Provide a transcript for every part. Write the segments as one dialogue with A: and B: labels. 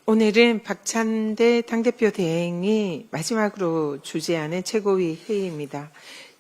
A: 오늘은 박찬대 당대표 대행이 마지막으로 주재하는 최고위 회의입니다.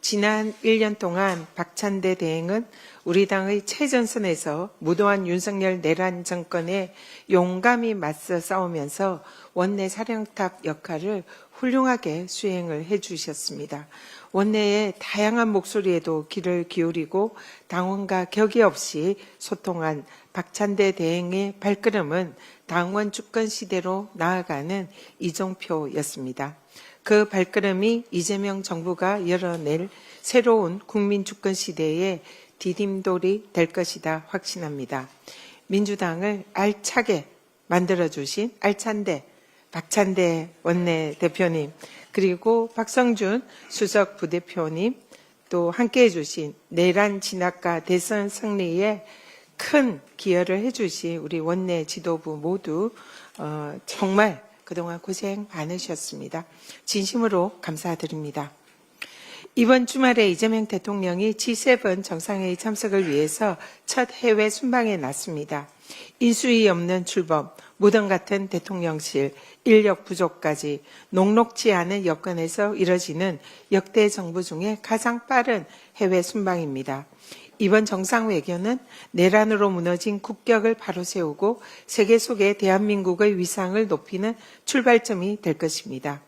A: 지난 1년 동안 박찬대 대행은 우리 당의 최전선에서 무도한 윤석열 내란 정권에 용감히 맞서 싸우면서 원내 사령탑 역할을 훌륭하게 수행을 해주셨습니다. 원내의 다양한 목소리에도 귀를 기울이고 당원과 격의 없이 소통한 박찬대 대행의 발걸음은 당원 주권 시대로 나아가는 이정표였습니다. 그 발걸음이 이재명 정부가 열어낼 새로운 국민 주권 시대의 디딤돌이 될 것이다 확신합니다. 민주당을 알차게 만들어주신 알찬대 박찬대 원내대표님, 그리고 박성준 수석 부대표님, 또 함께해 주신 내란 진압과 대선 승리에 큰 기여를 해주신 우리 원내 지도부 모두 정말 그동안 고생 많으셨습니다. 진심으로 감사드립니다. 이번 주말에 이재명 대통령이 G7 정상회의 참석을 위해서 첫 해외 순방에 났습니다. 인수위 없는 출범, 무덤 같은 대통령실, 인력 부족까지 녹록지 않은 여건에서 이뤄지는 역대 정부 중에 가장 빠른 해외 순방입니다. 이번 정상 외교는 내란으로 무너진 국격을 바로 세우고 세계 속에 대한민국의 위상을 높이는 출발점이 될 것입니다.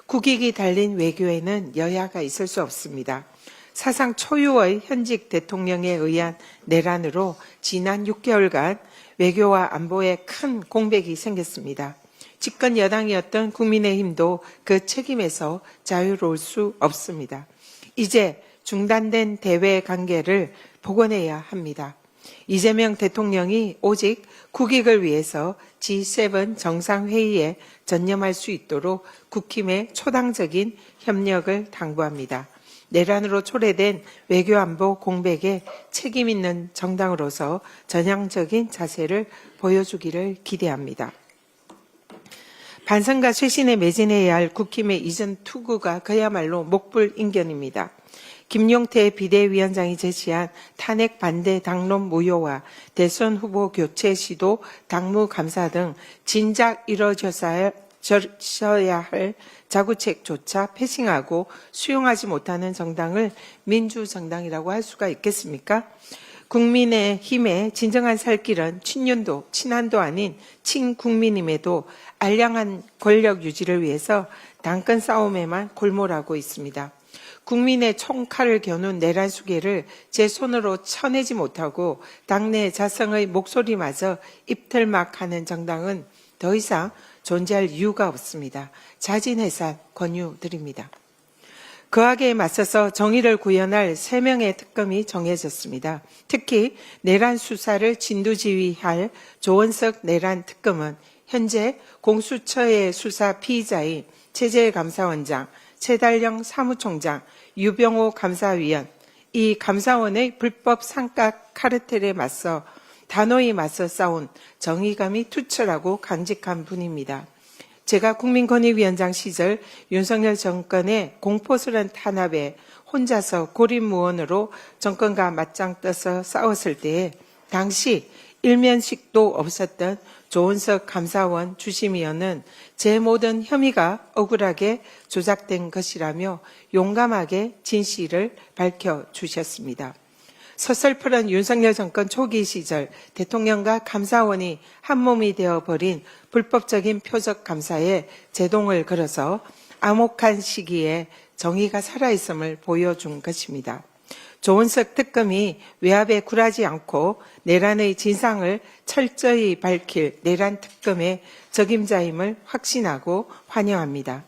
A: 국익이 달린 외교에는 여야가 있을 수 없습니다. 사상 초유의 현직 대통령에 의한 내란으로 지난 6개월간 외교와 안보에 큰 공백이 생겼습니다. 집권 여당이었던 국민의힘도 그 책임에서 자유로울 수 없습니다. 이제 중단된 대외 관계를 복원해야 합니다. 이재명 대통령이 오직 국익을 위해서 G7 정상회의에 전념할 수 있도록 국힘의 초당적인 협력을 당부합니다. 내란으로 초래된 외교안보 공백에 책임 있는 정당으로서 전향적인 자세를 보여주기를 기대합니다. 반성과 쇄신에 매진해야 할 국힘의 이전 투구가 그야말로 목불인견입니다. 김용태 비대위원장이 제시한 탄핵 반대 당론 무효와 대선 후보 교체 시도 당무 감사 등 진작 이뤄져야 할 자구책조차 패싱하고 수용하지 못하는 정당을 민주정당이라고 할 수가 있겠습니까? 국민의힘의 진정한 살 길은 친한도 아닌 친국민임에도 알량한 권력 유지를 위해서 당권 싸움에만 골몰하고 있습니다. 국민의 총칼을 겨눈 내란 수계를 제 손으로 쳐내지 못하고 당내 자성의 목소리마저 입틀막하는 정당은 더 이상 존재할 이유가 없습니다. 자진해산 권유드립니다. 거하게 맞서서 정의를 구현할 3명의 특검이 정해졌습니다. 특히 내란 수사를 진두지휘할 조원석 내란 특검은 현재 공수처의 수사 피의자인 최재해 감사원장, 최달령 사무총장, 유병호 감사위원, 이 감사원의 불법 상가 카르텔에 맞서 단호히 맞서 싸운 정의감이 투철하고 강직한 분입니다. 제가 국민권익위원장 시절 윤석열 정권의 공포스런 탄압에 혼자서 고립무원으로 정권과 맞짱 떠서 싸웠을 때에 당시 일면식도 없었던 조은석 감사원 주심위원은 제 모든 혐의가 억울하게 조작된 것이라며 용감하게 진실을 밝혀주셨습니다. 서슬프런 윤석열 정권 초기 시절 대통령과 감사원이 한몸이 되어버린 불법적인 표적 감사에 제동을 걸어서 암혹한 시기에 정의가 살아있음을 보여준 것입니다. 조은석 특검이 외압에 굴하지 않고 내란의 진상을 철저히 밝힐 내란 특검의 적임자임을 확신하고 환영합니다.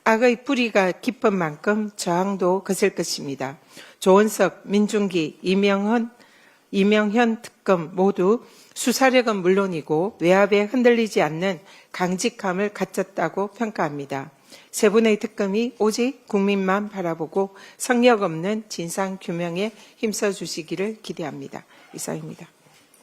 A: 악의 뿌리가 깊은 만큼 저항도 거셀 것입니다. 조은석, 민중기, 이명현 특검 모두 수사력은 물론이고 외압에 흔들리지 않는 강직함을 갖췄다고 평가합니다. 세 분의 특검이 오직 국민만 바라보고 성역 없는 진상규명에 힘써주시기를 기대합니다. 이상입니다.